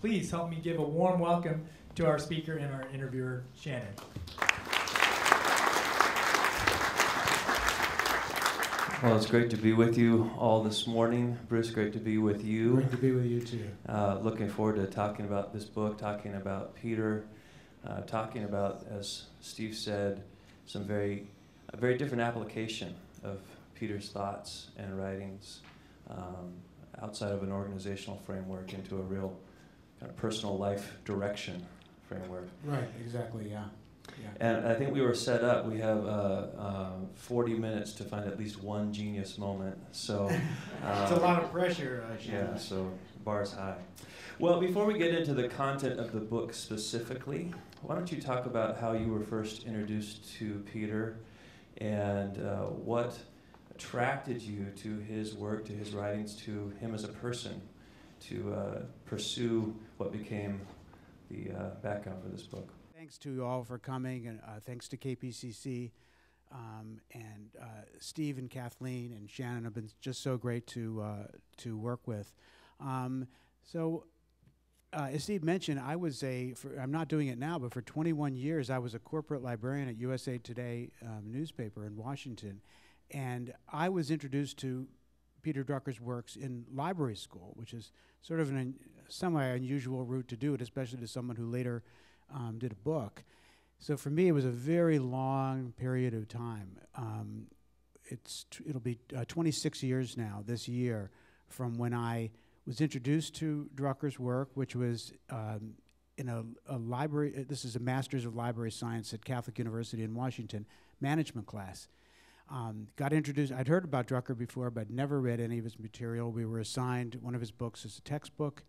Please help me give a warm welcome to our speaker and our interviewer, Shannon. Well, it's great to be with you all this morning. Bruce, great to be with you. Great to be with you too. Looking forward to talking about this book, talking about Peter, talking about, as Steve said, a very different application of Peter's thoughts and writings outside of an organizational framework into a real kind of personal life direction framework. Right, exactly, yeah. And I think we were set up. We have 40 minutes to find at least one genius moment. So it's a lot of pressure. Yeah, so the bar's high. Well, before we get into the content of the book specifically, why don't you talk about how you were first introduced to Peter and what attracted you to his work, to his writings, to him as a person, to pursue what became the background for this book. Thanks to you all for coming, and thanks to KPCC, and Steve and Kathleen and Shannon have been just so great to work with. As Steve mentioned, I'm not doing it now, but for 21 years I was a corporate librarian at USA Today newspaper in Washington, and I was introduced to Peter Drucker's works in library school, which is sort of a semi-unusual route to do it, especially to someone who later did a book. So for me, it was a very long period of time. It'll be 26 years now this year from when I was introduced to Drucker's work, which was in a library. This is a Master's of Library Science at Catholic University in Washington management class. Got introduced. I'd heard about Drucker before, but never read any of his material. We were assigned one of his books as a textbook,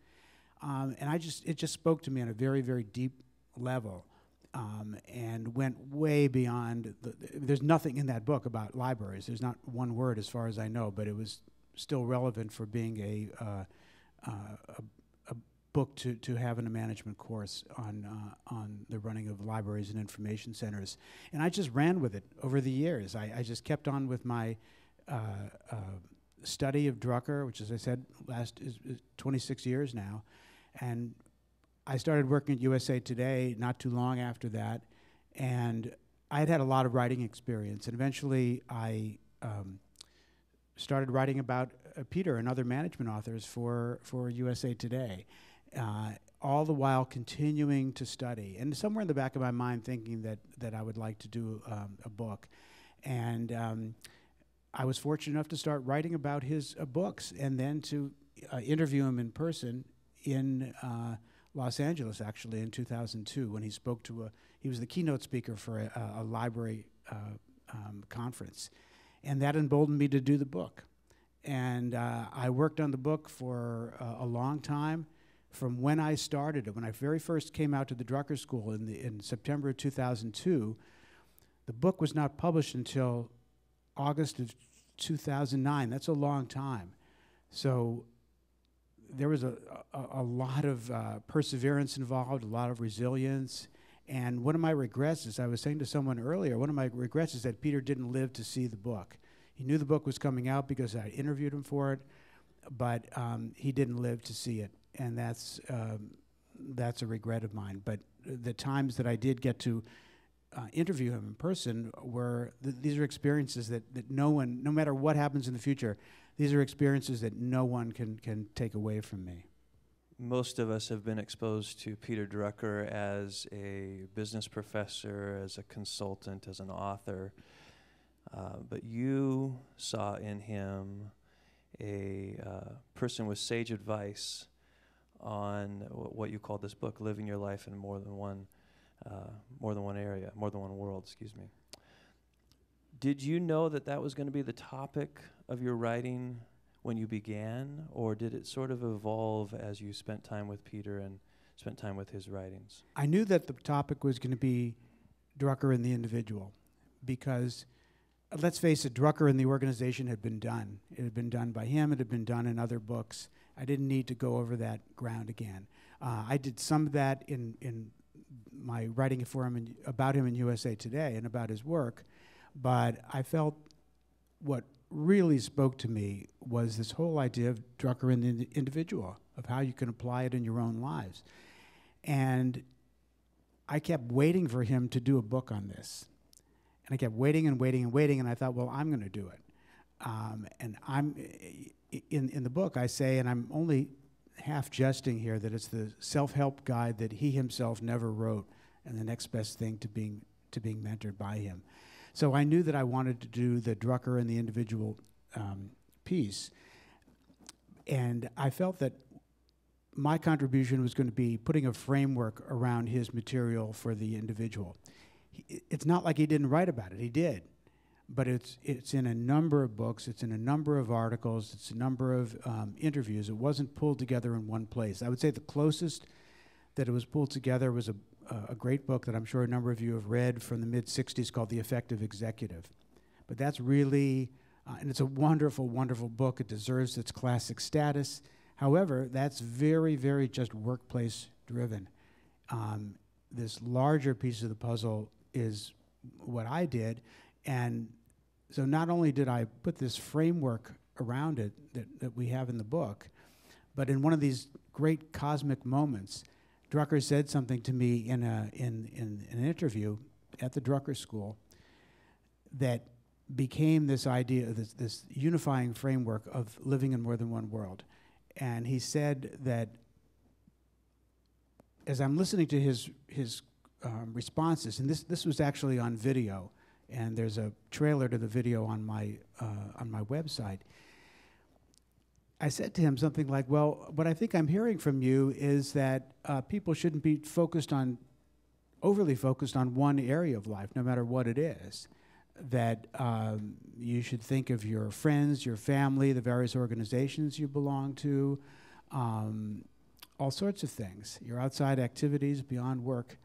and it just spoke to me on a very, very deep level, and went way beyond. There's nothing in that book about libraries. There's not one word, as far as I know, but it was still relevant for being a book to have in a management course on the running of libraries and information centers. And I just ran with it over the years. I just kept on with my study of Drucker, which, as I said, is 26 years now. And I started working at USA Today not too long after that, and I had a lot of writing experience. And eventually I started writing about Peter and other management authors for USA Today, all the while continuing to study. And somewhere in the back of my mind thinking that I would like to do a book. And I was fortunate enough to start writing about his books and then to interview him in person in Los Angeles, actually, in 2002, when he spoke he was the keynote speaker for a library conference. And that emboldened me to do the book. And I worked on the book for a long time, from when I started it. When I very first came out to the Drucker School in September of 2002, the book was not published until August of 2009. That's a long time. So there was a lot of perseverance involved, a lot of resilience. And one of my regrets, as I was saying to someone earlier, one of my regrets is that Peter didn't live to see the book. He knew the book was coming out because I interviewed him for it, but he didn't live to see it. And that's a regret of mine. But the times that I did get to interview him in person these are experiences that no one, no matter what happens in the future, these are experiences that no one can take away from me. Most of us have been exposed to Peter Drucker as a business professor, as a consultant, as an author. But you saw in him a person with sage advice on what you call this book, living your life in more than one area, more than one world, excuse me. Did you know that was going to be the topic of your writing when you began, or did it sort of evolve as you spent time with Peter and spent time with his writings? I knew that the topic was going to be Drucker and the individual, because let's face it, Drucker and the organization had been done. It had been done by him. It had been done in other books. I didn't need to go over that ground again. I did some of that in my writing for him about him in USA Today and about his work, but I felt what really spoke to me was this whole idea of Drucker and the individual. of how you can apply it in your own lives. And I kept waiting for him to do a book on this. And I kept waiting and waiting and waiting, and I thought, well, I'm going to do it. And I'm in the book, I say, and I'm only half jesting here, that it's the self-help guide that he himself never wrote, and the next best thing to being mentored by him. So I knew that I wanted to do the Drucker and the individual piece, and I felt that my contribution was going to be putting a framework around his material for the individual. It's not like he didn't write about it. He did. But it's in a number of books. It's in a number of articles. It's a number of interviews. It wasn't pulled together in one place. I would say the closest that it was pulled together was a great book that I'm sure a number of you have read from the mid-'60s called The Effective Executive. But that's really, and it's a wonderful, wonderful book. It deserves its classic status. However, that's very, very just workplace driven. This larger piece of the puzzle is what I did. And so not only did I put this framework around it that we have in the book, but in one of these great cosmic moments, Drucker said something to me in an interview at the Drucker School that became this idea, this unifying framework of living in more than one world. And he said that as I'm listening to his responses, and this was actually on video, and there's a trailer to the video on my website. I said to him something like, well, what I think I'm hearing from you is that people shouldn't be overly focused on one area of life, no matter what it is. That you should think of your friends, your family, the various organizations you belong to, all sorts of things, your outside activities beyond work.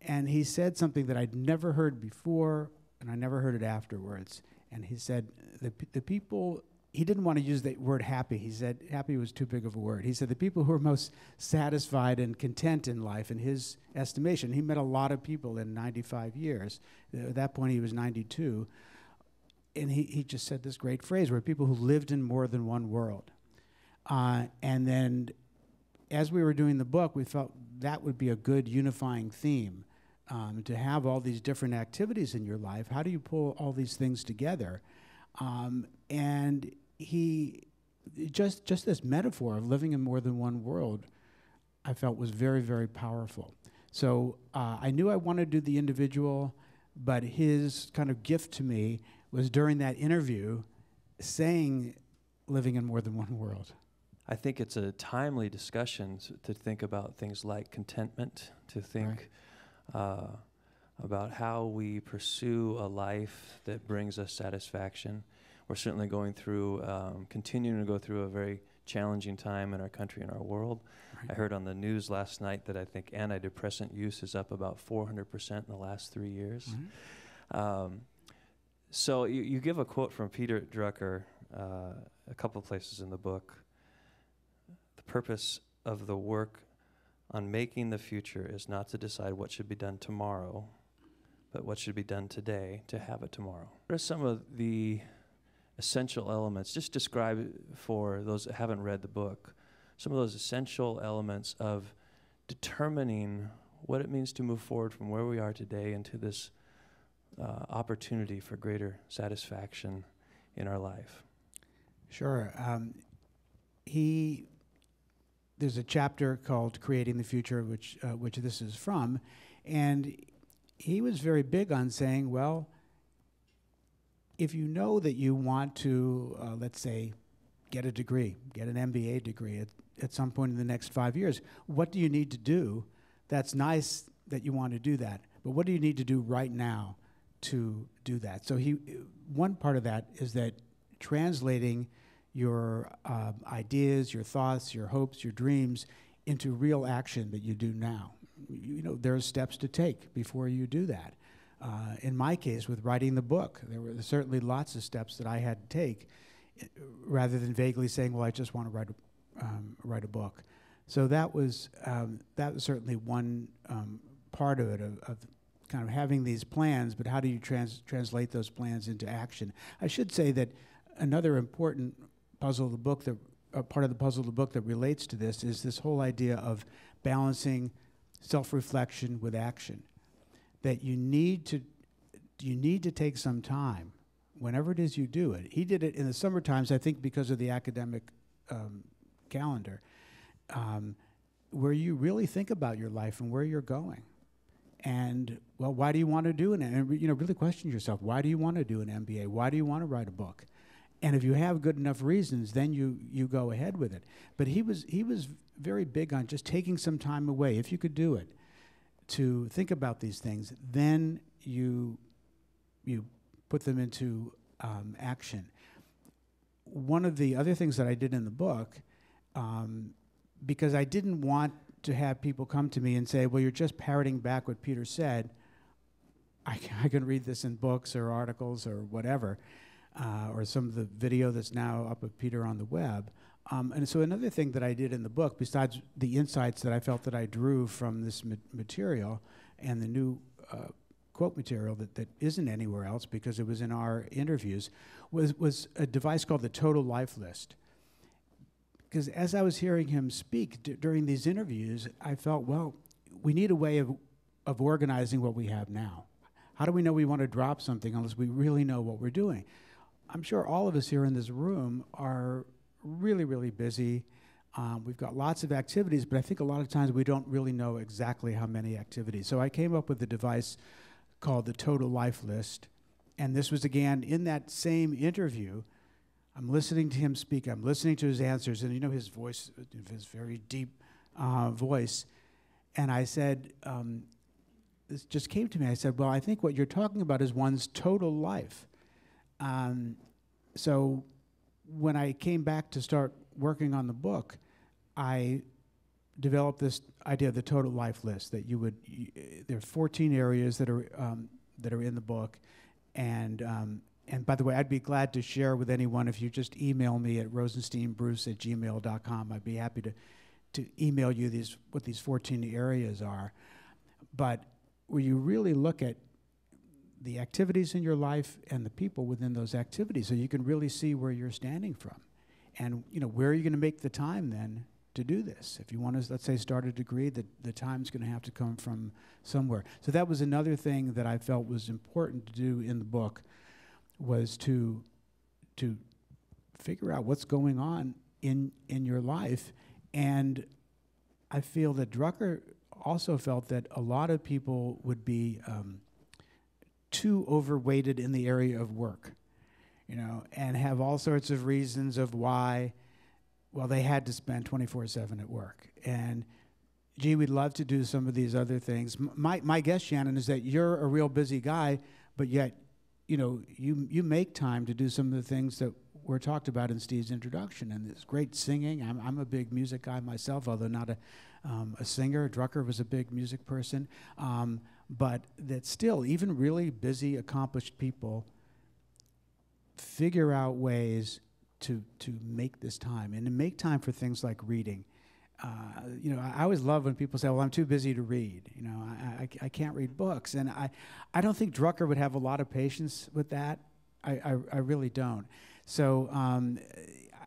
And he said something that I'd never heard before, and I never heard it afterwards. And he said, the people, he didn't want to use the word happy. He said happy was too big of a word. He said the people who are most satisfied and content in life, in his estimation, he met a lot of people in 95 years. At that point, he was 92. And he just said this great phrase, where people who lived in more than one world. And then as we were doing the book, we felt that would be a good unifying theme. To have all these different activities in your life, how do you pull all these things together? And he, just this metaphor of living in more than one world, I felt was very, very powerful. So I knew I wanted to do the individual, but his kind of gift to me was during that interview saying living in more than one world. I think it's a timely discussion to think about things like contentment, to think about how we pursue a life that brings us satisfaction. We're certainly going through, continuing to go through a very challenging time in our country and our world. Right. I heard on the news last night that I think antidepressant use is up about 400% in the last 3 years. Mm-hmm. So you give a quote from Peter Drucker a couple of places in the book. The purpose of the work on making the future is not to decide what should be done tomorrow, but what should be done today to have it tomorrow. What are some of the essential elements? Just describe for those that haven't read the book, some of those essential elements of determining what it means to move forward from where we are today into this opportunity for greater satisfaction in our life. Sure. There's a chapter called Creating the Future, which this is from, and he was very big on saying, well, if you know that you want to, let's say, get a degree, get an MBA degree at some point in the next 5 years, what do you need to do? That's nice that you want to do that, but what do you need to do right now to do that? So one part of that is that translating your ideas, your thoughts, your hopes, your dreams into real action that you do now. You know, there are steps to take before you do that. In my case, with writing the book, there were certainly lots of steps that I had to take rather than vaguely saying, well, I just want to write a book. So that was certainly one part of it, of kind of having these plans, but how do you translate those plans into action? I should say that another important puzzle of the book that part of the puzzle of the book that relates to this is this whole idea of balancing self-reflection with action. That you need to take some time, whenever it is you do it. He did it in the summer times, I think, because of the academic calendar, where you really think about your life and where you're going. And, well, why do you want to do it? And, really question yourself. Why do you want to do an MBA? Why do you want to write a book? And if you have good enough reasons, then you go ahead with it. But he was very big on just taking some time away, if you could do it, to think about these things. Then you put them into action. One of the other things that I did in the book, because I didn't want to have people come to me and say, well, you're just parroting back what Peter said. I can read this in books or articles or whatever, or some of the video that's now up of Peter on the web. And so another thing that I did in the book, besides the insights that I felt that I drew from this material and the new quote material that isn't anywhere else because it was in our interviews, was a device called the Total Life List. Because as I was hearing him speak during these interviews, I felt, well, we need a way of organizing what we have now. How do we know we want to drop something unless we really know what we're doing? I'm sure all of us here in this room are really, really busy. We've got lots of activities, but I think a lot of times we don't really know exactly how many activities. So I came up with a device called the Total Life List. And this was, again, in that same interview. I'm listening to him speak. I'm listening to his answers. And his voice, his very deep voice. And I said, this just came to me. I said, well, I think what you're talking about is one's total life. So when I came back to start working on the book, I developed this idea of the Total Life List, that there are 14 areas that are in the book. And by the way, I'd be glad to share with anyone if you just email me at rosensteinbruce@gmail.com. I'd be happy to email you what these 14 areas are. But where you really look at the activities in your life and the people within those activities, so you can really see where you're standing from. And where are you going to make the time then to do this? If you want to, let's say, start a degree, the time's going to have to come from somewhere. So that was another thing that I felt was important to do in the book, was to figure out what's going on in your life. And I feel that Drucker also felt that a lot of people would be too overweighted in the area of work, and have all sorts of reasons of why, well, they had to spend 24/7 at work. And gee, we'd love to do some of these other things. My guess, Shannon, is that you're a real busy guy, but yet you make time to do some of the things that were talked about in Steve's introduction. And it's great singing. I'm a big music guy myself, although not a singer. Drucker was a big music person. But that still, even really busy, accomplished people figure out ways to make this time, and to make time for things like reading. I always love when people say, well, I'm too busy to read. I can't read books. And I don't think Drucker would have a lot of patience with that. I really don't. So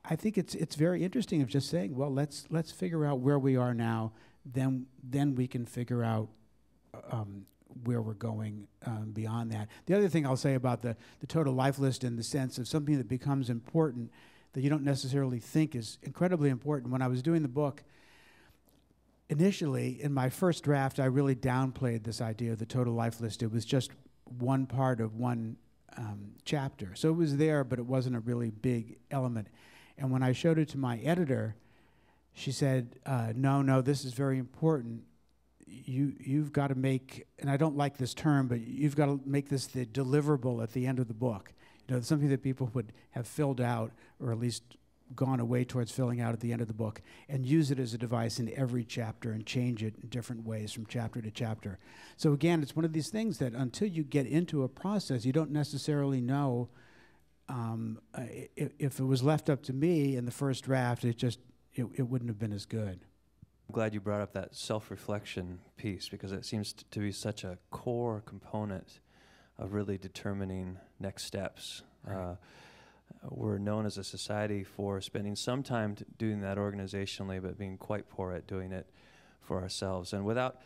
I think it's very interesting of just saying, well, let's figure out where we are now. Then we can figure out where we're going beyond that. The other thing I'll say about the Total Life List, in the sense of something that becomes important that you don't necessarily think is incredibly important. When I was doing the book, initially, in my first draft, I really downplayed this idea of the Total Life List. It was just one part of one chapter. So it was there, but it wasn't a really big element. And when I showed it to my editor, she said, no, this is very important. You've got to make, and I don't like this term, but you've got to make this the deliverable at the end of the book. Something that people would have filled out, or at least gone away towards filling out at the end of the book, and use it as a device in every chapter and change it in different ways from chapter to chapter. So again, it's one of these things that until you get into a process, you don't necessarily know. If it was left up to me in the first draft, it wouldn't have been as good. I'm glad you brought up that self-reflection piece, because it seems to be such a core component of really determining next steps. Right. we're known as a society for spending some time doing that organizationally, but being quite poor at doing it for ourselves. And without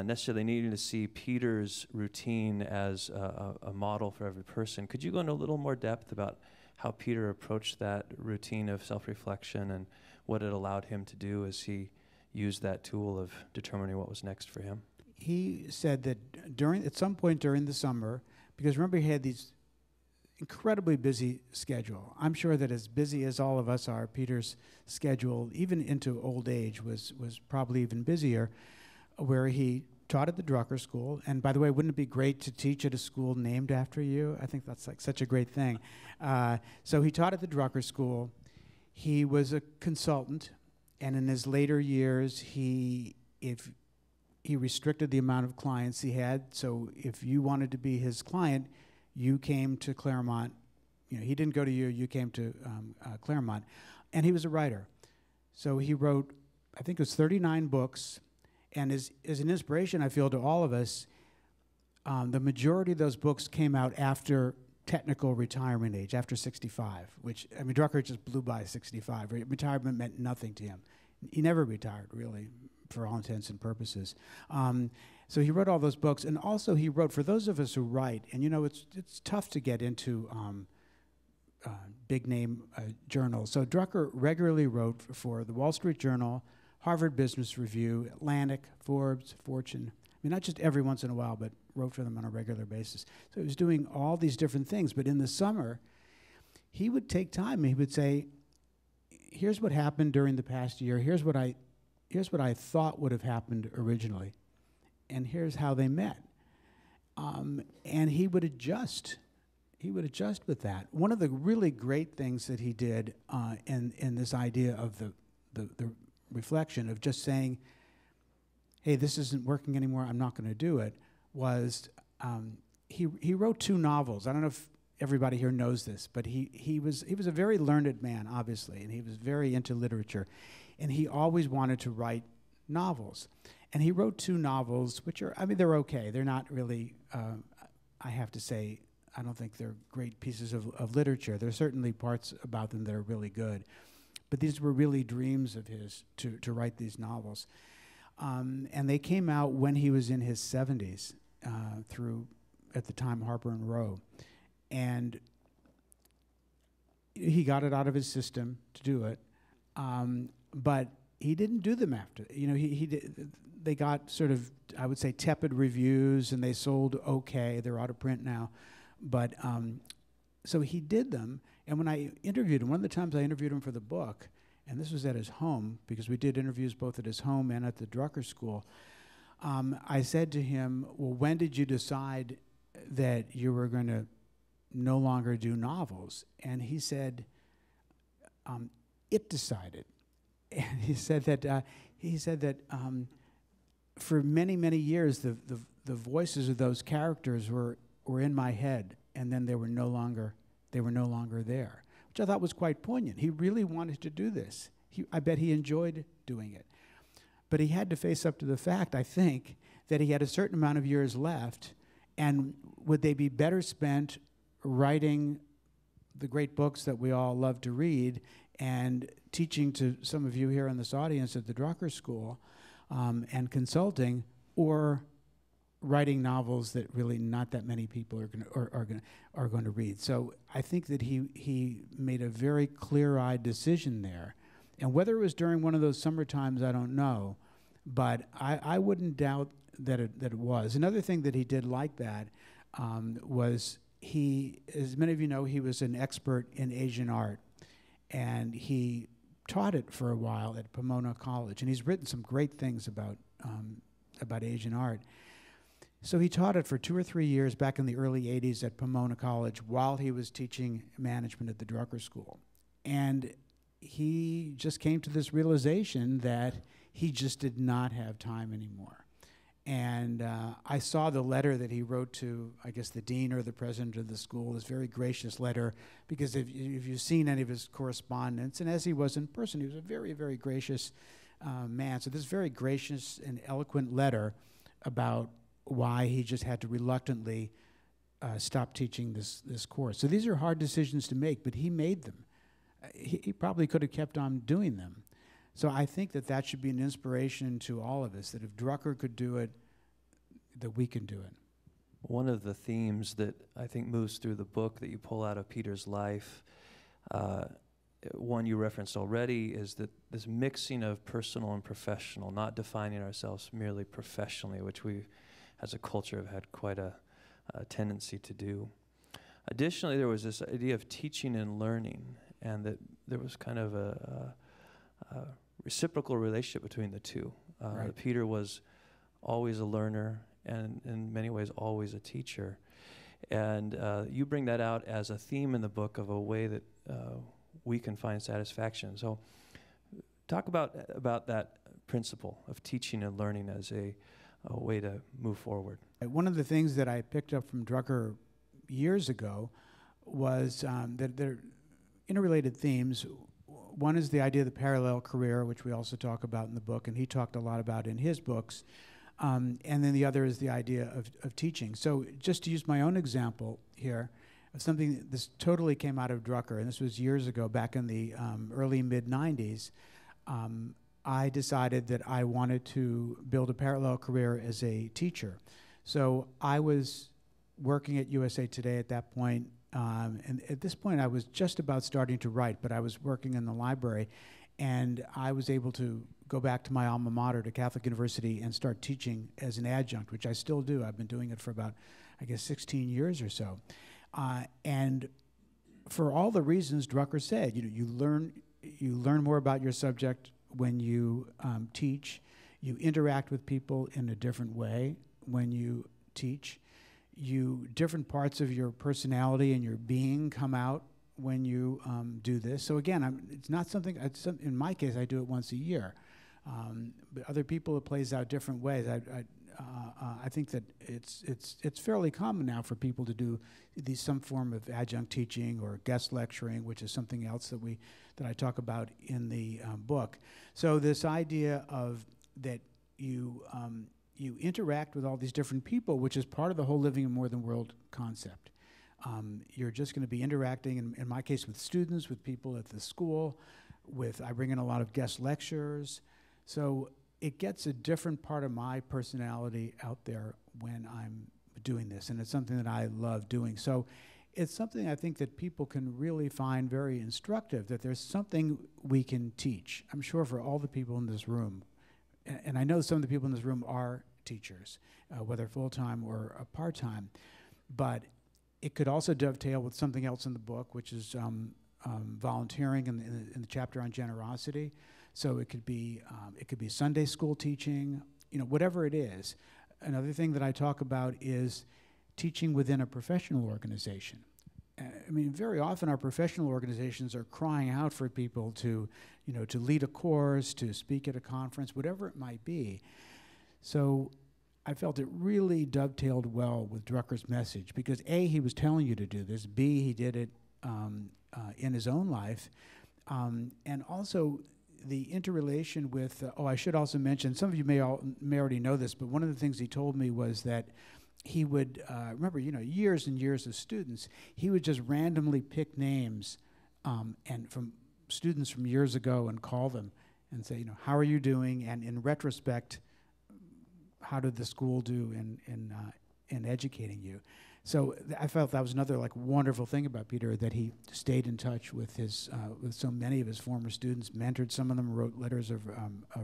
necessarily needing to see Peter's routine as a model for every person, could you go into a little more depth about how Peter approached that routine of self-reflection and what it allowed him to do as he used that tool of determining what was next for him? He said that at some point during the summer, because remember he had these incredibly busy schedule. I'm sure that as busy as all of us are, Peter's schedule, even into old age, was probably even busier, where he taught at the Drucker School. And by the way, wouldn't it be great to teach at a school named after you? I think that's like such a great thing. So he taught at the Drucker School. He was a consultant, and in his later years, he restricted the amount of clients he had. So if you wanted to be his client, you came to Claremont. You know, he didn't go to you. You came to Claremont, and he was a writer. So he wrote, I think it was 39 books, and as an inspiration, I feel, to all of us, the majority of those books came out after technical retirement age, after 65, which, I mean, Drucker just blew by 65. Retirement meant nothing to him. He never retired, really, for all intents and purposes. So he wrote all those books, and also he wrote, for those of us who write, and you know, it's tough to get into big-name journals. So Drucker regularly wrote for the Wall Street Journal, Harvard Business Review, Atlantic, Forbes, Fortune. I mean, not just every once in a while, but wrote for them on a regular basis. So he was doing all these different things, but in the summer, he would take time, and he would say, here's what happened during the past year, here's what I thought would have happened originally, and here's how they met. And he would adjust. He would adjust with that. One of the really great things that he did in this idea of the reflection of just saying, hey, this isn't working anymore, I'm not going to do it, was he wrote 2 novels. I don't know if everybody here knows this, but he was a very learned man, obviously, and he was very into literature. And he always wanted to write novels. And he wrote 2 novels, which are, I mean, they're okay. They're not really, I have to say, I don't think they're great pieces of literature. There are certainly parts about them that are really good. But these were really dreams of his to write these novels. And they came out when he was in his 70s, through, at the time, Harper and Row. And he got it out of his system to do it. But he didn't do them after. You know, they got sort of, I would say, tepid reviews, and they sold okay. They're out of print now. But so he did them. And when I interviewed him, one of the times I interviewed him for the book, and this was at his home, because we did interviews both at his home and at the Drucker School, I said to him, well, when did you decide that you were going to no longer do novels? And he said, it decided. And he said that for many, many years, the voices of those characters were in my head, and then they were no longer there, which I thought was quite poignant. He really wanted to do this. I bet he enjoyed doing it. But he had to face up to the fact, I think, that he had a certain amount of years left, and would they be better spent writing the great books that we all love to read and teaching to some of you here in this audience at the Drucker School, and consulting, or writing novels that really not that many people are going to read. So I think that he made a very clear-eyed decision there. And whether it was during one of those summer times, I don't know, but I wouldn't doubt that it was. Another thing that he did like that was as many of you know, he was an expert in Asian art, and he taught it for a while at Pomona College, and he's written some great things about Asian art. So he taught it for 2 or 3 years back in the early 80s at Pomona College while he was teaching management at the Drucker School. And he just came to this realization that he just did not have time anymore. And I saw the letter that he wrote to, I guess, the dean or the president of the school, this very gracious letter, because if you've seen any of his correspondence, and as he was in person, he was a very, very gracious man. So this very gracious and eloquent letter about why he just had to reluctantly stop teaching this course. So these are hard decisions to make, but he made them. He probably could have kept on doing them. So I think that should be an inspiration to all of us, that if Drucker could do it, that we can do it. One of the themes that I think moves through the book that you pull out of Peter's life, one you referenced already, is that this mixing of personal and professional, not defining ourselves merely professionally, which we as a culture have had quite a tendency to do. Additionally, there was this idea of teaching and learning, and that there was kind of a reciprocal relationship between the two. Right. Peter was always a learner, and in many ways always a teacher. And you bring that out as a theme in the book of a way that we can find satisfaction. So talk about that principle of teaching and learning as a way to move forward. One of the things that I picked up from Drucker years ago was that they're interrelated themes. One is the idea of the parallel career, which we also talk about in the book, and he talked a lot about in his books. And then the other is the idea of teaching. So just to use my own example here, of something that this totally came out of Drucker, and this was years ago, back in the early mid-90s, I decided that I wanted to build a parallel career as a teacher. So I was working at USA Today at that point, and at this point I was just about starting to write, but I was working in the library, and I was able to go back to my alma mater, to Catholic University, and start teaching as an adjunct, which I still do. I've been doing it for about, I guess, 16 years or so. And for all the reasons Drucker said, you learn more about your subject when you teach. You interact with people in a different way when you teach. Different parts of your personality and your being come out when you do this. So again, it's not something, in my case, I do it once a year. But other people, it plays out different ways. I think that it's fairly common now for people to do some form of adjunct teaching or guest lecturing, which is something else that I talk about in the book. So this idea of that you interact with all these different people, which is part of the whole living in more than world concept. You're just going to be interacting, in my case, with students, with people at the school, I bring in a lot of guest lecturers. So it gets a different part of my personality out there when I'm doing this, and it's something that I love doing. So it's something I think that people can really find very instructive, that there's something we can teach. I'm sure for all the people in this room, and I know some of the people in this room are teachers, whether full-time or part-time, but it could also dovetail with something else in the book, which is volunteering in the chapter on generosity. So it could be Sunday school teaching, whatever it is. Another thing that I talk about is teaching within a professional organization. I mean, very often our professional organizations are crying out for people to lead a course, to speak at a conference, whatever it might be. So I felt it really dovetailed well with Drucker's message, because A, he was telling you to do this, B, he did it in his own life, and also the interrelation with, I should also mention, some of you may already know this, but one of the things he told me was that he would, remember, years and years of students, he would just randomly pick names and from students from years ago and call them and say, how are you doing? And in retrospect, how did the school do in educating you? So I felt that was another wonderful thing about Peter, that he stayed in touch with with so many of his former students, mentored some of them, wrote letters of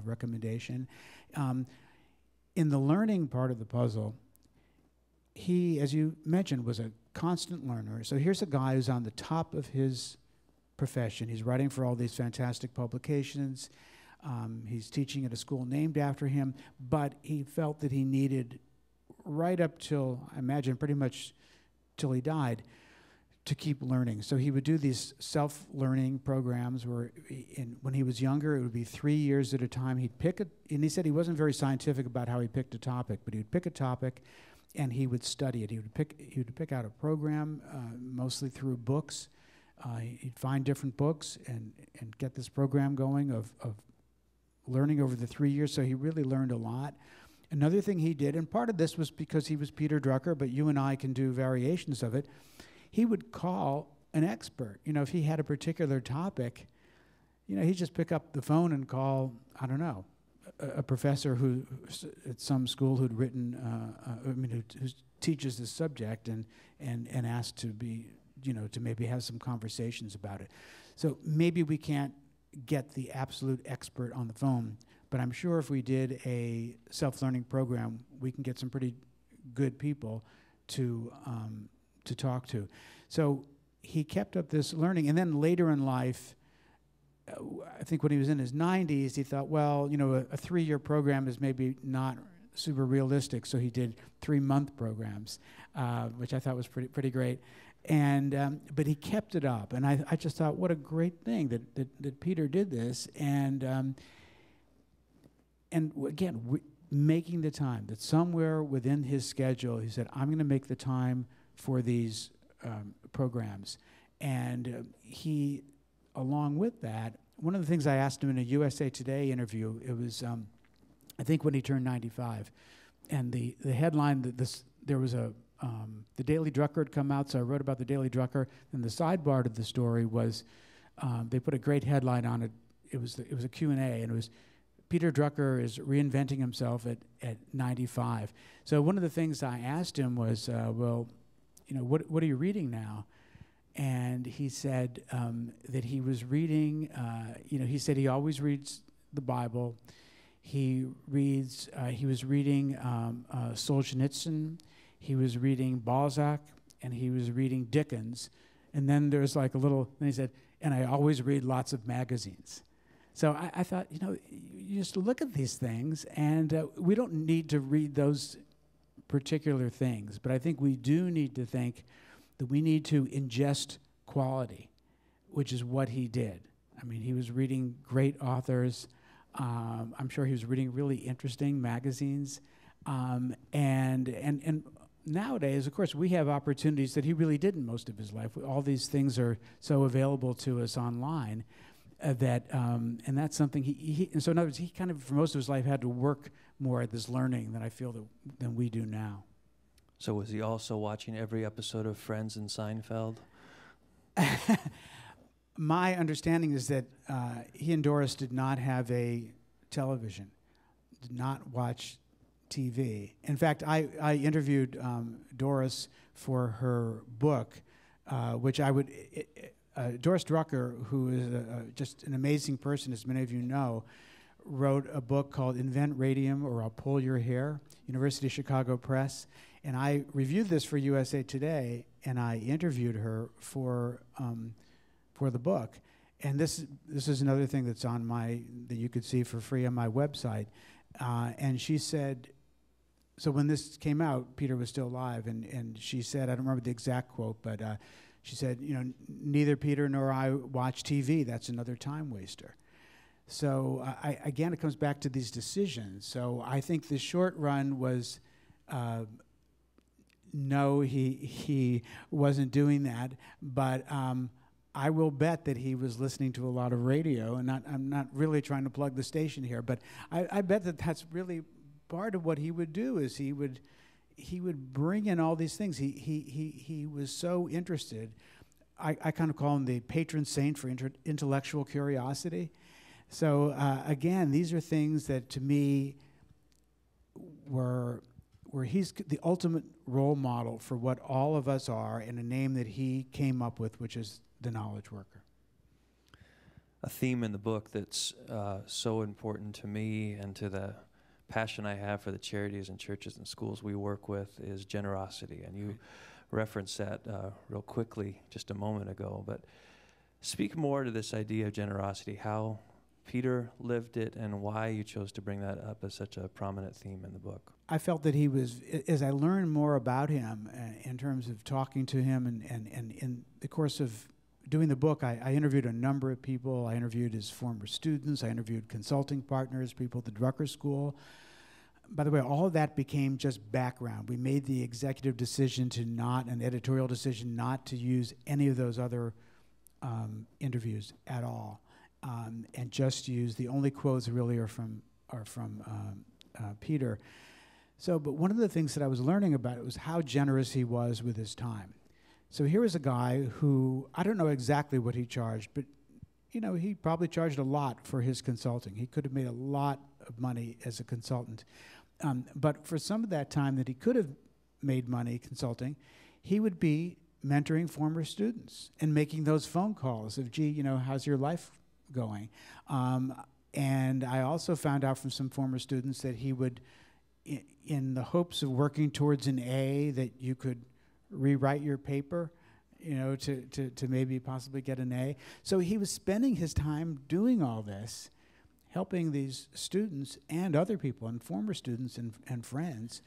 recommendation. In the learning part of the puzzle, he, as you mentioned, was a constant learner. So here's a guy who's on the top of his profession. He's writing for all these fantastic publications. He's teaching at a school named after him, but he felt that he needed, right up till, I imagine, pretty much till he died, to keep learning. So he would do these self-learning programs where, when he was younger, it would be 3 years at a time. He'd pick and he said he wasn't very scientific about how he picked a topic, but he would pick a topic and he would study it. He would pick out a program, mostly through books. He'd find different books and get this program going of learning over the 3 years. So he really learned a lot. Another thing he did, and part of this was because he was Peter Drucker, but you and I can do variations of it, he would call an expert. You know, if he had a particular topic, you know, he'd just pick up the phone and call, I don't know, a professor who at some school who'd written, who teaches this subject and asked to be, you know, to maybe have some conversations about it. So maybe we can't get the absolute expert on the phone, but I'm sure if we did a self-learning program, we can get some pretty good people to talk to. So he kept up this learning, and then later in life, I think when he was in his 90s, he thought, well, you know, a 3-year program is maybe not super realistic, so he did 3-month programs, which I thought was pretty great. And but he kept it up, and I just thought, what a great thing that Peter did this, and again, making the time, that somewhere within his schedule, he said, I'm going to make the time for these programs. And he, along with that, one of the things I asked him in a USA Today interview, it was, I think when he turned 95, and the headline, there was the Daily Drucker had come out, so I wrote about the Daily Drucker, and the sidebar to the story was, they put a great headline on it. It was a Q&A, and it was, Peter Drucker is reinventing himself at 95. So one of the things I asked him was, well, you know, what are you reading now? And he said that he was reading, you know, he said he always reads the Bible. He was reading Solzhenitsyn, he was reading Balzac, and he was reading Dickens. And then there's like then he said, and I always read lots of magazines. So I thought, you know, you just look at these things, and we don't need to read those particular things, but I think we do need to think that we need to ingest quality, which is what he did. I mean, he was reading great authors. I'm sure he was reading really interesting magazines. And nowadays, of course, we have opportunities that he really didn't most of his life. All these things are so available to us online and that's something and so in other words, he kind of, for most of his life, had to work more at this learning than I feel than we do now. So was he also watching every episode of Friends and Seinfeld? My understanding is that he and Doris did not have a television, did not watch TV. In fact, I interviewed Doris for her book, which I would... Doris Drucker, who is just an amazing person, as many of you know, wrote a book called Invent Radium or I'll Pull Your Hair, University of Chicago Press. And I reviewed this for USA Today, and I interviewed her for the book. And this is another thing that's on that you could see for free on my website. And she said, so when this came out, Peter was still alive, and she said, I don't remember the exact quote, but she said, you know, neither Peter nor I watch TV. That's another time waster. So again, it comes back to these decisions. So I think the short run was, no, he wasn't doing that. But I will bet that he was listening to a lot of radio. And I'm not really trying to plug the station here, but I bet that that's really part of what he would do. Is he would bring in all these things. He was so interested. I kind of call him the patron saint for intellectual curiosity. So again, these are things that to me were he's the ultimate role model for what all of us are, and a name that he came up with, which is the knowledge worker. A theme in the book that's so important to me and to the passion I have for the charities and churches and schools we work with is generosity. And you referenced that real quickly just a moment ago. But speak more to this idea of generosity, how Peter lived it, and why you chose to bring that up as such a prominent theme in the book. I felt that he was, as I learned more about him in terms of talking to him and in the course of doing the book, I interviewed a number of people. I interviewed his former students. I interviewed consulting partners, people at the Drucker School. By the way, all of that became just background. We made the executive decision an editorial decision not to use any of those other interviews at all, and just use the only quotes really are from Peter. So, but one of the things that I was learning about it was how generous he was with his time. So here was a guy who, I don't know exactly what he charged, but he probably charged a lot for his consulting. He could have made a lot of money as a consultant. But for some of that time that he could have made money consulting, he would be mentoring former students and making those phone calls of, gee, how's your life going? And I also found out from some former students that he would, in the hopes of working towards an A, that you could rewrite your paper, to maybe possibly get an A. So he was spending his time doing all this, helping these students and other people and former students and friends,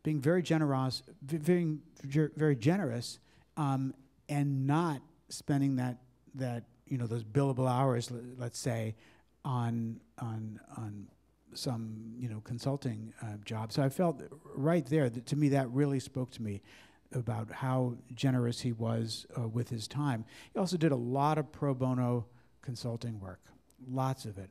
being very generous, very generous, and not spending that those billable hours, let's say, on some consulting job. So I felt right there that, to me, that really spoke to me about how generous he was with his time. He also did a lot of pro bono consulting work, lots of it.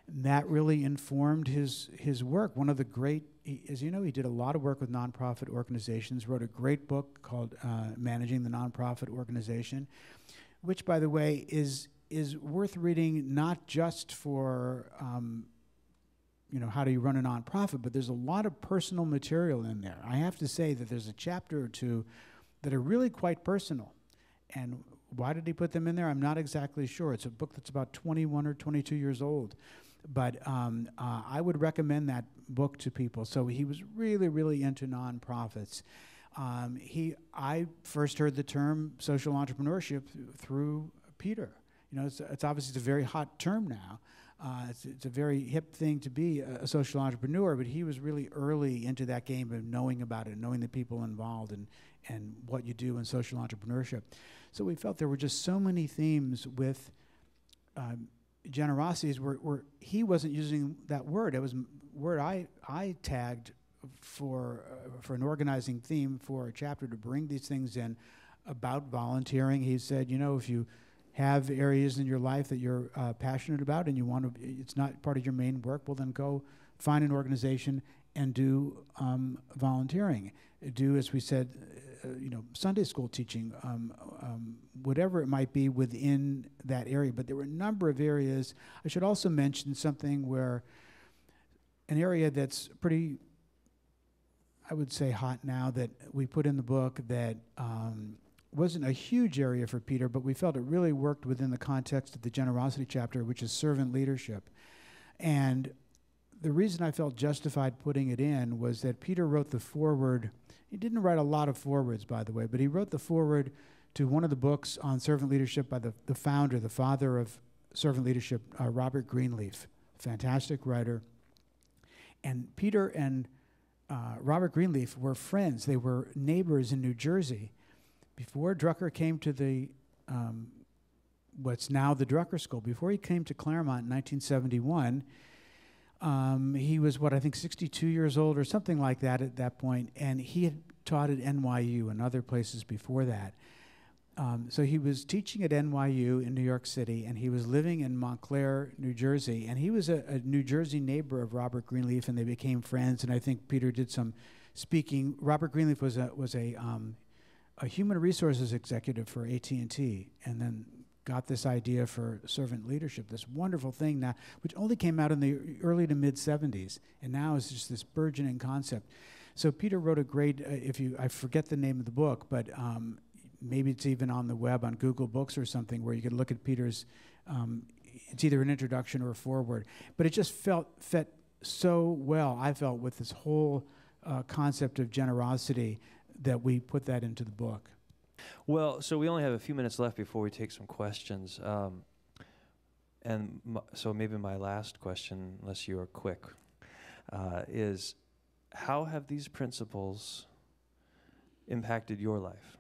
And that really informed his work. One of the great, as you know, he did a lot of work with nonprofit organizations, wrote a great book called Managing the Nonprofit Organization, which, by the way, is worth reading not just for how do you run a nonprofit, but there's a lot of personal material in there. I have to say that there's a chapter or two that are really quite personal. And why did he put them in there? I'm not exactly sure. It's a book that's about 21 or 22 years old. But I would recommend that book to people. So he was really, really into nonprofits. I first heard the term social entrepreneurship through Peter. It's obviously a very hot term now. It's a very hip thing to be a social entrepreneur, but he was really early into that game of knowing about it, knowing the people involved and what you do in social entrepreneurship. So we felt there were just so many themes with generosities where he wasn't using that word. It was a word I tagged for an organizing theme for a chapter to bring these things in about volunteering. He said, if you have areas in your life that you're passionate about and you want to, it's not part of your main work, well then go find an organization and do volunteering. Do, as we said, Sunday school teaching, whatever it might be within that area. But there were a number of areas. I should also mention something where an area that's pretty, I would say, hot now that we put in the book that wasn't a huge area for Peter, but we felt it really worked within the context of the generosity chapter, which is servant leadership. And the reason I felt justified putting it in was that Peter wrote the foreword. He didn't write a lot of forewords, by the way, but he wrote the foreword to one of the books on servant leadership by the founder, the father of servant leadership, Robert Greenleaf, fantastic writer. And Peter and Robert Greenleaf were friends. They were neighbors in New Jersey. Before Drucker came to the, what's now the Drucker School, before he came to Claremont in 1971, he was, I think 62 years old or something like that at that point, and he had taught at NYU and other places before that. So he was teaching at NYU in New York City, and he was living in Montclair, New Jersey, and he was a New Jersey neighbor of Robert Greenleaf, and they became friends, and I think Peter did some speaking. Robert Greenleaf was a human resources executive for AT&T, and then got this idea for servant leadership, this wonderful thing now, which only came out in the early to mid 70s, and now is just this burgeoning concept. So Peter wrote a great, I forget the name of the book, but maybe it's even on the web on Google Books or something where you could look at Peter's, it's either an introduction or a foreword, but it just fit so well, I felt, with this whole concept of generosity that we put that into the book. Well, so we only have a few minutes left before we take some questions. So maybe my last question, unless you are quick, is how have these principles impacted your life?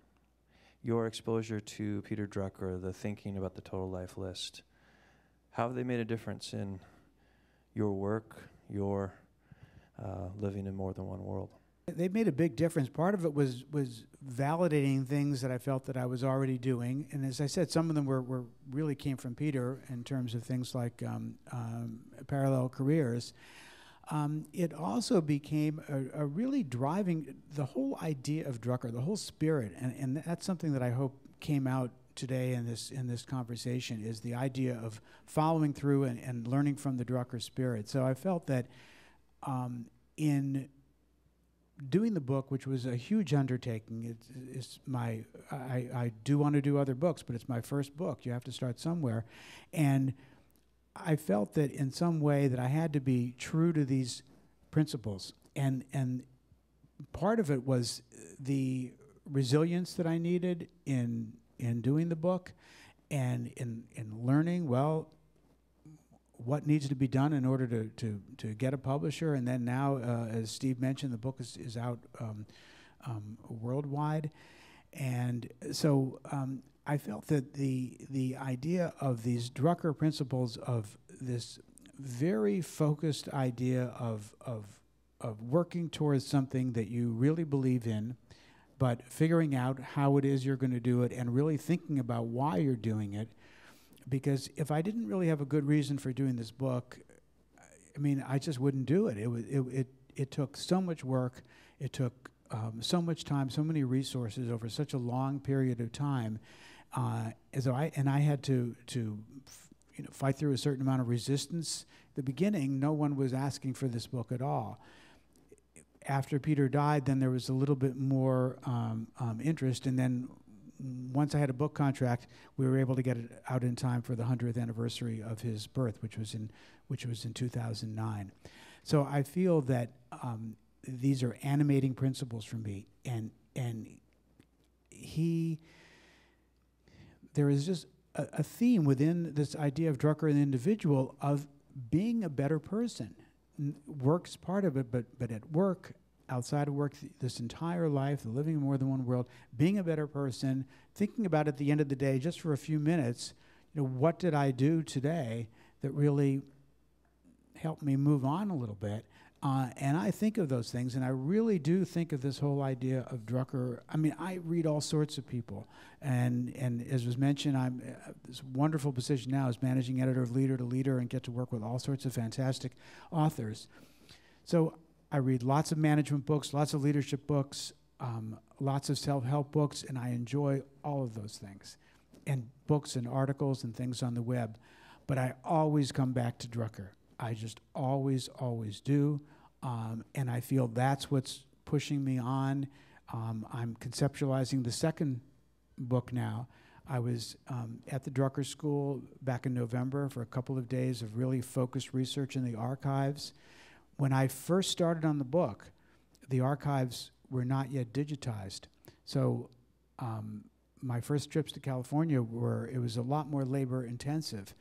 Your exposure to Peter Drucker, the thinking about the total life list, how have they made a difference in your work, your living in more than one world? They made a big difference. Part of it was validating things that I felt that I was already doing. And as I said, some of them were really came from Peter in terms of things like parallel careers. it also became a really driving, the whole idea of Drucker, the whole spirit, and that's something that I hope came out today in this conversation, is the idea of following through and learning from the Drucker spirit. So I felt that in doing the book, which was a huge undertaking, I do want to do other books, but it's my first book. You have to start somewhere. And I felt that in some way that I had to be true to these principles. And part of it was the resilience that I needed in doing the book and in learning, well, what needs to be done in order to get a publisher. And then now, as Steve mentioned, the book is out worldwide. And so I felt that the idea of these Drucker principles, of this very focused idea of working towards something that you really believe in, but figuring out how it is you're going to do it and really thinking about why you're doing it. Because if I didn't really have a good reason for doing this book, I mean, I just wouldn't do it. It took so much work. It took so much time, so many resources over such a long period of time. I had to fight through a certain amount of resistance. At the beginning, no one was asking for this book at all. After Peter died, then there was a little bit more interest, and then once I had a book contract, we were able to get it out in time for the 100th anniversary of his birth, which was in 2009. So I feel that these are animating principles for me, and there is just a theme within this idea of Drucker and the individual of being a better person. Work's part of it, but at work, outside of work, this entire life, living in more than one world, being a better person, thinking about at the end of the day, just for a few minutes, what did I do today that really helped me move on a little bit? And I think of those things, and I really do think of this whole idea of Drucker. I mean, I read all sorts of people, and as was mentioned, I'm this wonderful position now as managing editor of Leader to Leader, and get to work with all sorts of fantastic authors. So I read lots of management books, lots of leadership books, lots of self-help books, and I enjoy all of those things, and books and articles and things on the web. But I always come back to Drucker. I just always do, and I feel that's what's pushing me on. I'm conceptualizing the second book now. I was at the Drucker School back in November for a couple of days of really focused research in the archives. When I first started on the book, the archives were not yet digitized. So my first trips to California it was a lot more labor intensive.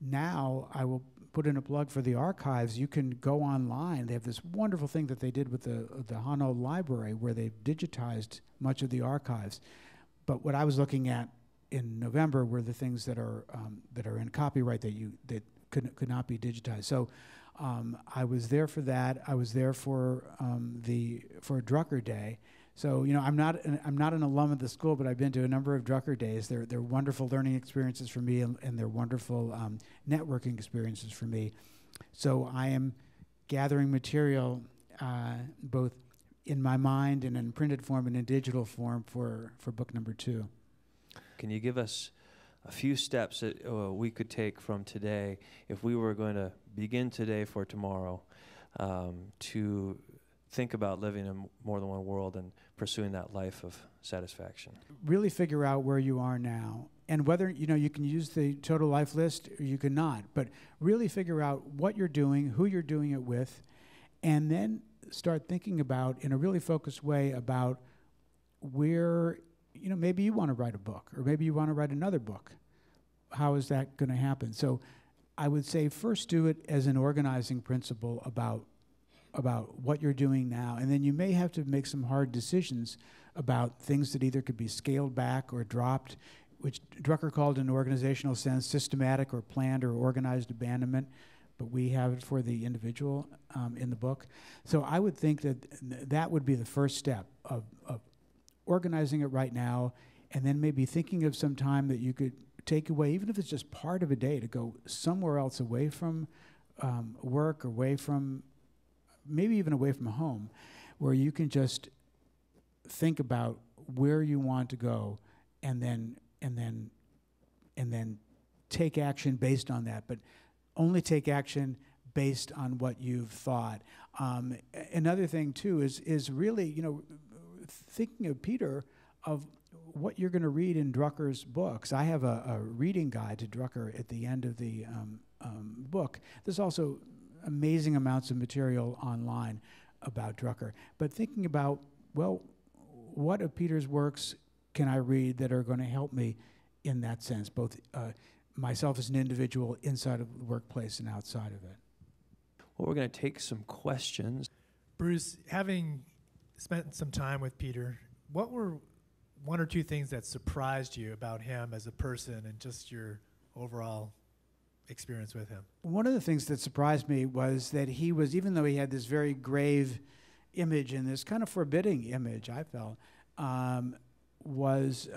Now I will put in a plug for the archives. You can go online. They have this wonderful thing that they did with the Hanno Library, where they've digitized much of the archives. But what I was looking at in November were the things that are in copyright that could not be digitized. So I was there for that. I was there for Drucker Day. So I'm not an alum of the school, but I've been to a number of Drucker Days. They're wonderful learning experiences for me, and they're wonderful networking experiences for me. So I am gathering material both in my mind and in printed form and in digital form for book number 2. Can you give us a few steps that we could take from today if we were going to begin today for tomorrow to think about living in more than one world and pursuing that life of satisfaction? Really figure out where you are now, and whether you can use the total life list or you cannot, but really figure out what you're doing, who you're doing it with, and then start thinking about, in a really focused way, about where maybe you want to write a book, or maybe you want to write another book. How is that going to happen? So I would say first do it as an organizing principle about what you're doing now, and then you may have to make some hard decisions about things that either could be scaled back or dropped, which Drucker called in an organizational sense systematic or planned or organized abandonment, but we have it for the individual in the book. So I would think that would be the first step of organizing it right now, and then maybe thinking of some time that you could take away, even if it's just part of a day, to go somewhere else, away from work, away from maybe even away from home, where you can just think about where you want to go, and then take action based on that, but only take action based on what you've thought. Another thing too is really, you know, thinking of Peter, of what you're going to read in Drucker's books. I have a reading guide to Drucker at the end of the book. There's also amazing amounts of material online about Drucker. But thinking about, well, what of Peter's works can I read that are going to help me in that sense, both myself as an individual inside of the workplace and outside of it? Well, we're going to take some questions. Bruce, having spent some time with Peter, what were one or two things that surprised you about him as a person and just your overall experience with him? One of the things that surprised me was that he was, even though he had this very grave image and this kind of forbidding image, I felt, was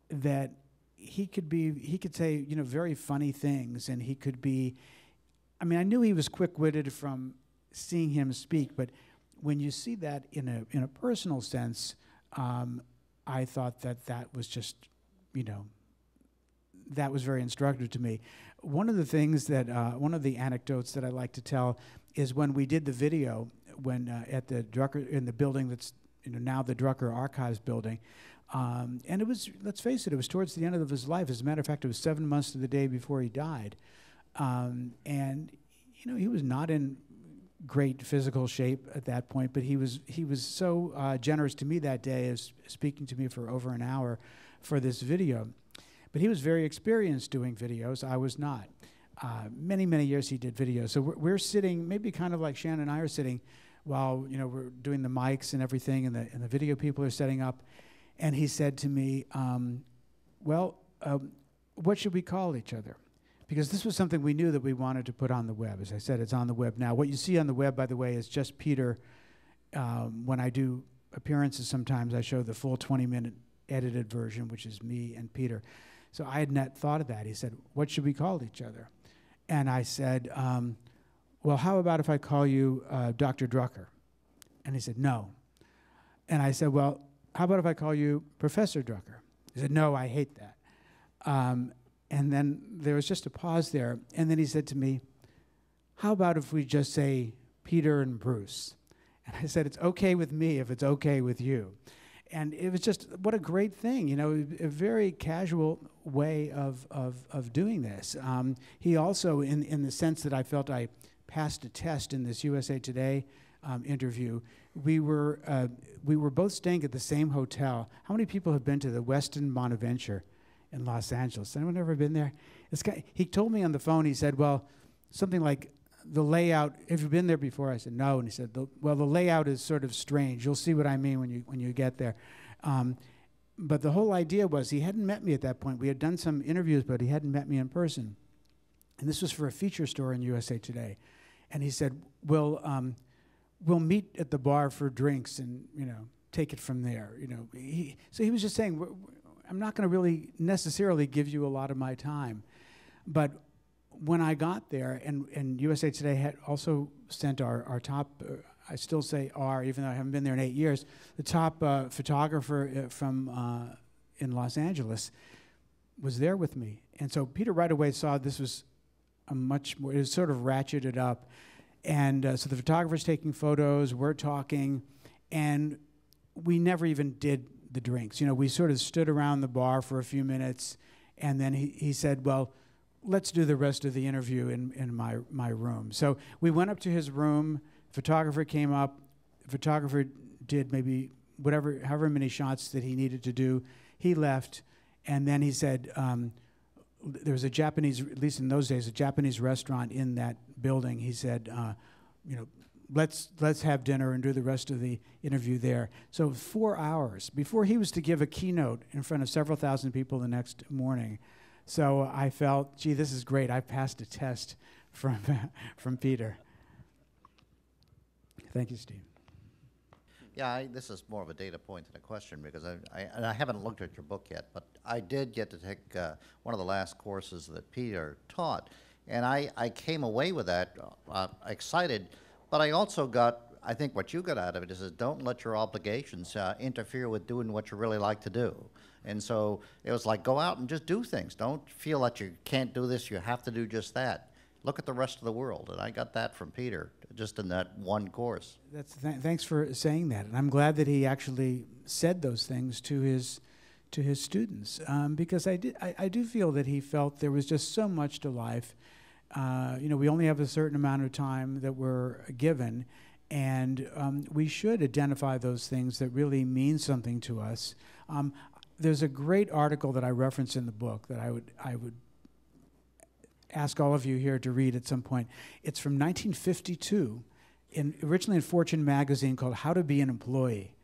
that he could say, you know, very funny things, and he could be, I mean, I knew he was quick-witted from seeing him speak, but when you see that in a personal sense, I thought that was just, you know, that was very instructive to me. One of the things that, one of the anecdotes that I like to tell is when we did the video, when at the Drucker, in the building that's, you know, now the Drucker Archives building, and it was, let's face it, it was towards the end of his life. As a matter of fact, it was 7 months to the day before he died. And, you know, he was not in great physical shape at that point, but he was so generous to me that day, as speaking to me for over an hour for this video. But he was very experienced doing videos. I was not. Many, many years he did videos. So we're sitting, maybe kind of like Shannon and I are sitting while, you know, we're doing the mics and everything, and the video people are setting up. And he said to me, well, what should we call each other? Because this was something we knew that we wanted to put on the web. As I said, it's on the web now. What you see on the web, by the way, is just Peter. When I do appearances sometimes, I show the full 20-minute edited version, which is me and Peter. So I had not thought of that. He said, what should we call each other? And I said, well, how about if I call you Dr. Drucker? And he said, no. And I said, well, how about if I call you Professor Drucker? He said, no, I hate that. And then there was just a pause there. And then he said to me, how about if we just say Peter and Bruce? And I said, it's okay with me if it's okay with you. And it was just, what a great thing, you know, a very casual way of doing this. He also, in the sense that I felt I passed a test in this USA Today interview, we were both staying at the same hotel. How many people have been to the Westin Bonaventure in Los Angeles? Anyone ever been there? This guy, he told me on the phone, he said, well, something like the layout, have you been there before? I said, no. And he said, well, the layout is sort of strange. You'll see what I mean when you get there. But the whole idea was, he hadn't met me at that point. We had done some interviews, but he hadn't met me in person. And this was for a feature story in USA Today. And he said, we'll meet at the bar for drinks and, you know, take it from there. You know, so he was just saying, I'm not going to really necessarily give you a lot of my time. But when I got there, and USA Today had also sent our top, I still say our, even though I haven't been there in 8 years, the top photographer from in Los Angeles was there with me. And so Peter right away saw this was a much more, it was sort of ratcheted up. And so the photographer's taking photos, we're talking, and we never even did the drinks. You know, we sort of stood around the bar for a few minutes, and then he said, well, let's do the rest of the interview in my room. So we went up to his room, photographer came up, photographer did maybe however many shots that he needed to do. He left, and then he said, there was a Japanese, at least in those days, a Japanese restaurant in that building. He said, you know, let's have dinner and do the rest of the interview there. So 4 hours before he was to give a keynote in front of several thousand people the next morning. So I felt, gee, this is great. I passed a test from Peter. Thank you, Steve. Yeah, this is more of a data point than a question, because I haven't looked at your book yet, but I did get to take one of the last courses that Peter taught, and I came away with that excited But I also got, I think what you got out of it is don't let your obligations interfere with doing what you really like to do. And so it was like, go out and just do things. Don't feel that you can't do this, you have to do just that. Look at the rest of the world. And I got that from Peter, just in that one course. Thanks for saying that. And I'm glad that he actually said those things to his students, because I do feel that he felt there was just so much to life. We only have a certain amount of time that we're given, and we should identify those things that really mean something to us. There's a great article that I reference in the book that I would ask all of you here to read at some point. It's from 1952, originally in Fortune magazine, called How to Be an Employee.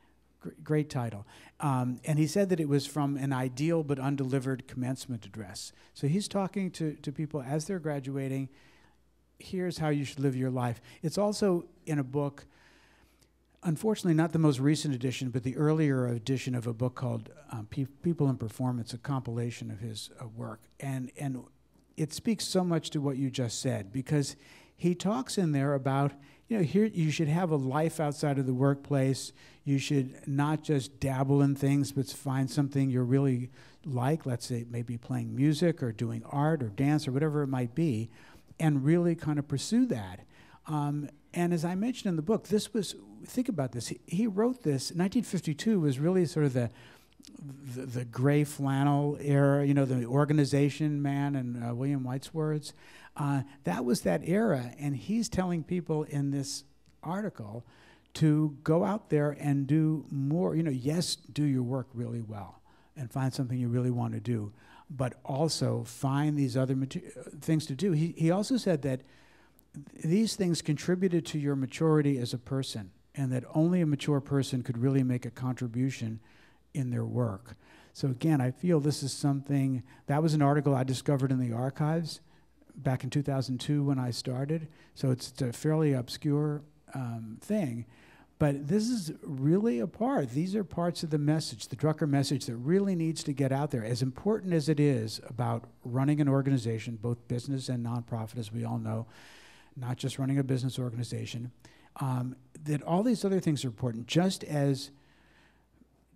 Great title. And he said that it was from an ideal but undelivered commencement address. So he's talking to people as they're graduating. Here's how you should live your life. It's also in a book, unfortunately not the most recent edition, but the earlier edition of a book called People and Performance, a compilation of his work. And it speaks so much to what you just said, because he talks in there about, here you should have a life outside of the workplace. You should not just dabble in things, but find something you're really like, let's say maybe playing music or doing art or dance or whatever it might be, and really kind of pursue that. And as I mentioned in the book, think about this. He wrote this, 1952 was really sort of the gray flannel era, the organization man and William White's words. That was that era, and he's telling people in this article to go out there and do more. Yes, do your work really well and find something you really want to do, but also find these other things to do. He also said that these things contributed to your maturity as a person, and that only a mature person could really make a contribution in their work. So again, I feel this is something, that was an article I discovered in the archives back in 2002 when I started. So it's a fairly obscure thing, but this is really a part. These are parts of the message, the Drucker message, that really needs to get out there. As important as it is about running an organization, both business and nonprofit, as we all know, not just running a business organization, that all these other things are important, just as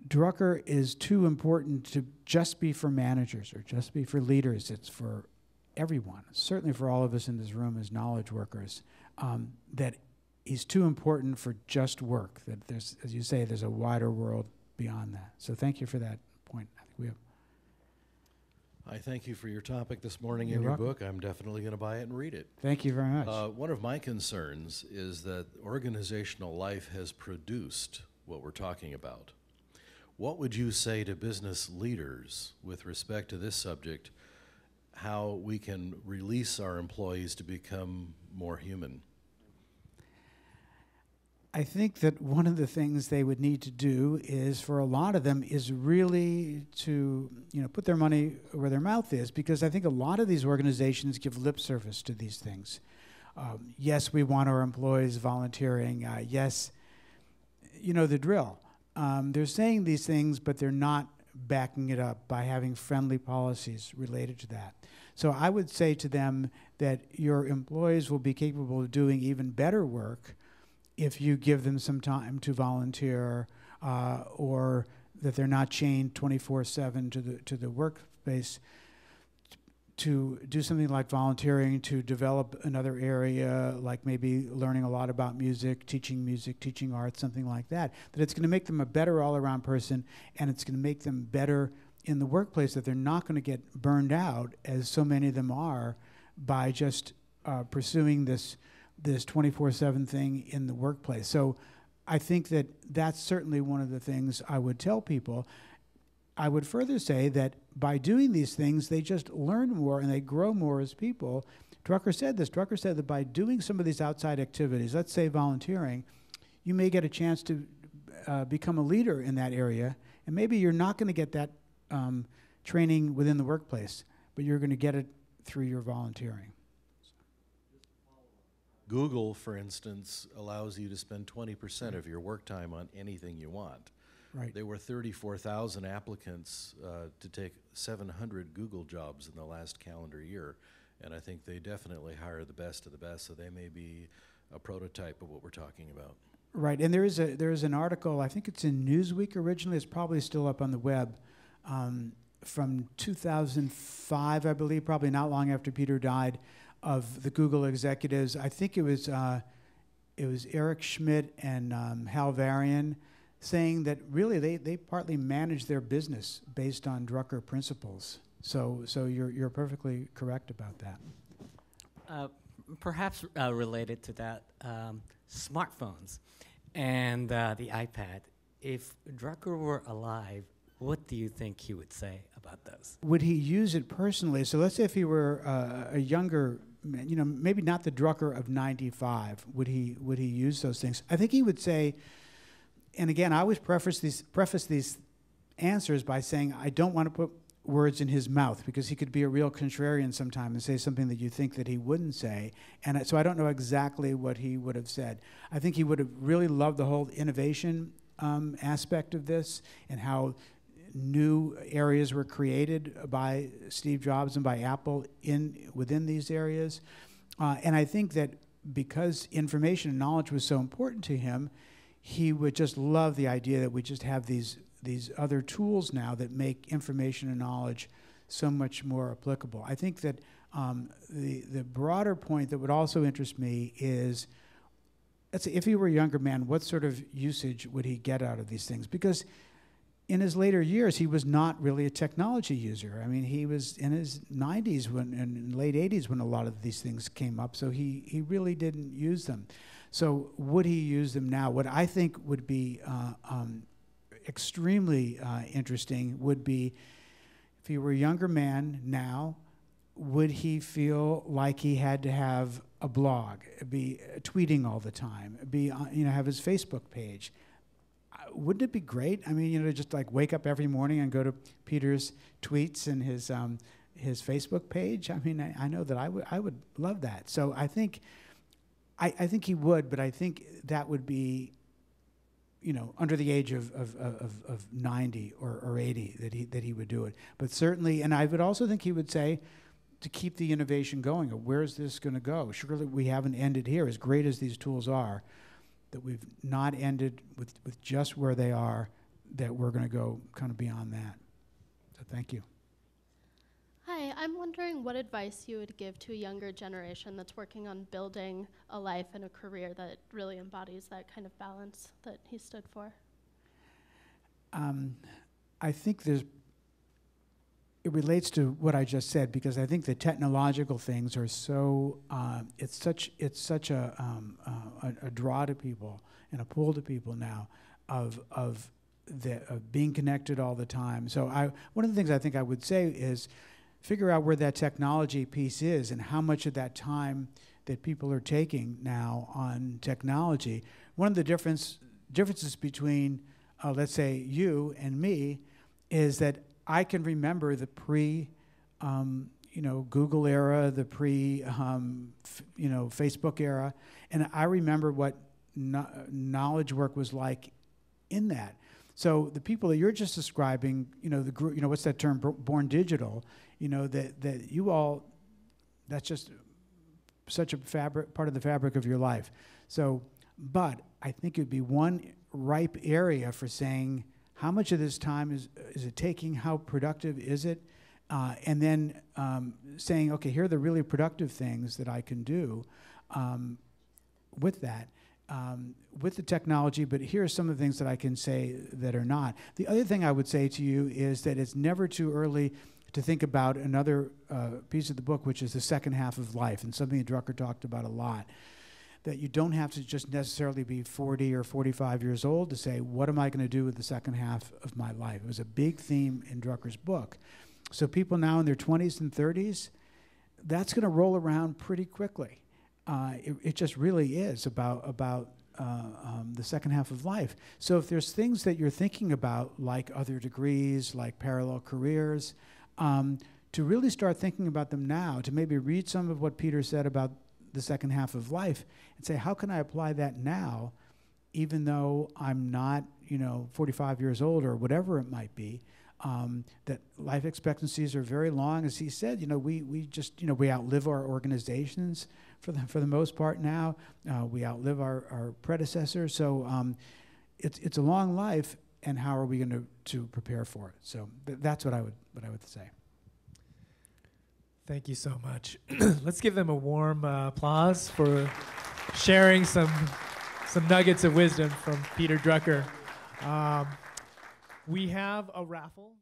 Drucker is too important to just be for managers or just be for leaders. It's for everyone, certainly for all of us in this room as knowledge workers, that he's too important for just work, that there's, as you say, there's a wider world beyond that. So thank you for that point. I think we have. I thank you for your topic this morning You're in your welcome. book. I'm definitely going to buy it and read it. Thank you very much. One of my concerns is that organizational life has produced what we're talking about. What would you say to business leaders with respect to this subject, how we can release our employees to become more human? I think that one of the things they would need to do is, for a lot of them, is really to put their money where their mouth is, because I think a lot of these organizations give lip service to these things. Yes, we want our employees volunteering. Yes, the drill. They're saying these things, but they're not backing it up by having friendly policies related to that. So I would say to them that your employees will be capable of doing even better work if you give them some time to volunteer, or that they're not chained 24/7 to the workspace, to do something like volunteering to develop another area, like maybe learning a lot about music, teaching art, something like that, that it's going to make them a better all-around person, and it's going to make them better in the workplace, that they're not going to get burned out, as so many of them are, by just pursuing this 24/7 thing in the workplace. So I think that that's certainly one of the things I would tell people. I would further say that by doing these things, they just learn more and they grow more as people. Drucker said this. Drucker said that by doing some of these outside activities, let's say volunteering, you may get a chance to become a leader in that area. And maybe you're not going to get that training within the workplace, but you're going to get it through your volunteering. Google, for instance, allows you to spend 20% of your work time on anything you want. Right. There were 34,000 applicants to take 700 Google jobs in the last calendar year, and I think they definitely hire the best of the best, so they may be a prototype of what we're talking about. Right, and there is an article, I think it's in Newsweek originally, it's probably still up on the web, from 2005, I believe, probably not long after Peter died, of the Google executives. I think it was Eric Schmidt and Hal Varian saying that really they partly managed their business based on Drucker principles. So you're perfectly correct about that. Perhaps related to that, smartphones and the iPad. If Drucker were alive, what do you think he would say about those? Would he use it personally? So let's say if he were a younger, maybe not the Drucker of 95, would he use those things? I think he would say, and again, I always preface these answers by saying I don't want to put words in his mouth, because he could be a real contrarian sometime and say something that you think that he wouldn't say. And so I don't know exactly what he would have said. I think he would have really loved the whole innovation aspect of this, and how new areas were created by Steve Jobs and by Apple within these areas. And I think that because information and knowledge was so important to him, he would just love the idea that we just have these other tools now that make information and knowledge so much more applicable. I think that the broader point that would also interest me is, let's say if he were a younger man, what sort of usage would he get out of these things? Because in his later years, he was not really a technology user. I mean, he was in his 90s and late 80s when a lot of these things came up, so he really didn't use them. So would he use them now? What I think would be extremely interesting would be, if he were a younger man now, would he feel like he had to have a blog, be tweeting all the time, have his Facebook page? Wouldn't it be great? I mean, just like wake up every morning and go to Peter's tweets and his Facebook page. I mean, I know that I would love that. So I think he would, but I think that would be, under the age of 90 or 80 that he would do it. But certainly, and I would also think he would say, to keep the innovation going, where's this going to go? Surely we haven't ended here, as great as these tools are, that we've not ended with just where they are, that we're going to go kind of beyond that. So thank you. Hi, I'm wondering what advice you would give to a younger generation that's working on building a life and a career that really embodies that kind of balance that he stood for. I think it relates to what I just said, because I think the technological things are so, it's such a draw to people and a pull to people now of being connected all the time. So one of the things I think I would say is, figure out where that technology piece is and how much of that time that people are taking now on technology. One of the differences between, let's say, you and me is that I can remember the Google era, the Facebook era, and I remember what knowledge work was like in that. So the people that you're just describing, the group, what's that term, born digital, that you all, that's just such a part of the fabric of your life. So, but I think it'd be one ripe area for saying, how much of this time is it taking? How productive is it? And then saying, okay, here are the really productive things that I can do with that, with the technology, but here are some of the things that I can say that are not. The other thing I would say to you is that it's never too early to think about another piece of the book, which is the second half of life, and something that Drucker talked about a lot. That you don't have to just necessarily be 40 or 45 years old to say, what am I going to do with the second half of my life? It was a big theme in Drucker's book. So people now in their 20s and 30s, that's going to roll around pretty quickly. It just really is about the second half of life. So if there's things that you're thinking about, like other degrees, like parallel careers, to really start thinking about them now, to maybe read some of what Peter said about the second half of life and say, how can I apply that now, even though I'm not, 45 years old or whatever it might be, that life expectancies are very long. As he said, we just, we outlive our organizations for the most part now. We outlive our predecessors. So it's a long life, and how are we going to prepare for it? So that's what I would say. Thank you so much. Let's give them a warm applause for sharing some nuggets of wisdom from Peter Drucker. We have a raffle.